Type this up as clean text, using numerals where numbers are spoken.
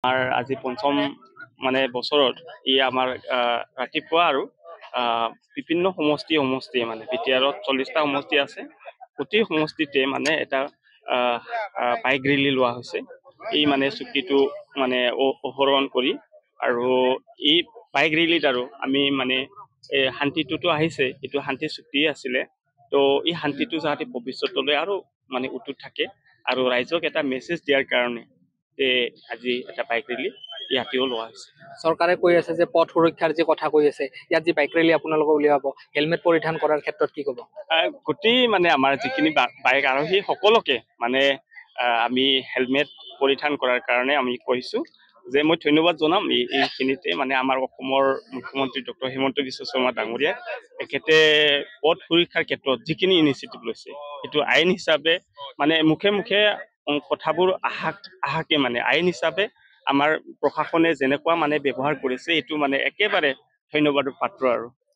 আমাৰ আজি পঞ্চম মানে বছৰত ই আমাৰ ৰাতিপুৱা আৰু বিভিন্ন সমষ্টি মানে বিটিআৰত 40টা সমষ্টি আছে। প্ৰতি সমষ্টিতে মানে এটা বাইক ৰেলী লোৱা হৈছে। এই মানে চুক্তিটো মানে অনুসৰণ কৰি আৰু এই বাইক ৰেলীত আৰু আমি মানে শান্তিটোতো আহিছে, এইটো শান্তি চুক্তি আছিলে। তো এই শান্তিটো যাতে ভৱিষ্যতলৈ আৰু মানে উতুত থাকে আৰু ৰাইজক এটা মেছেজ দিয়াৰ কাৰণে আজি এটা বাইক ৰেলী ইয়াতেও লোৱা হৈছে। চৰকাৰে কৈ আছে যে পথ সুৰক্ষাৰ যে কথা কৈ আছে, ইয়াত যি বাইক ৰেলী আপোনালোকে উলিয়াব, হেলমেট পৰিধান কৰাৰ ক্ষেত্ৰত কি ক'ব? গোটেই মানে আমাৰ যিখিনি বাইক আৰোহী সকলোকে মানে আমি হেলমেট পৰিধান কৰাৰ কাৰণে আমি কৈছোঁ যে মই ধন্যবাদ জনাম এইখিনিতে মানে আমাৰ অসমৰ মুখ্যমন্ত্ৰী ডক্টৰ হিমন্ত বিশ্ব শৰ্মা ডাঙৰীয়া এখেতে পথ সুৰক্ষাৰ ক্ষেত্ৰত যিখিনি ইনিচিয়েটিভ লৈছে সেইটো আইন হিচাপে মানে মুখে মুখে কথাবোৰ আহাকে মানে আইন হিচাপে আমাৰ প্ৰশাসনে যেনেকুৱা মানে ব্যৱহাৰ কৰিছে এইটো মানে একেবাৰে ধন্যবাদৰ পাত্ৰ আৰু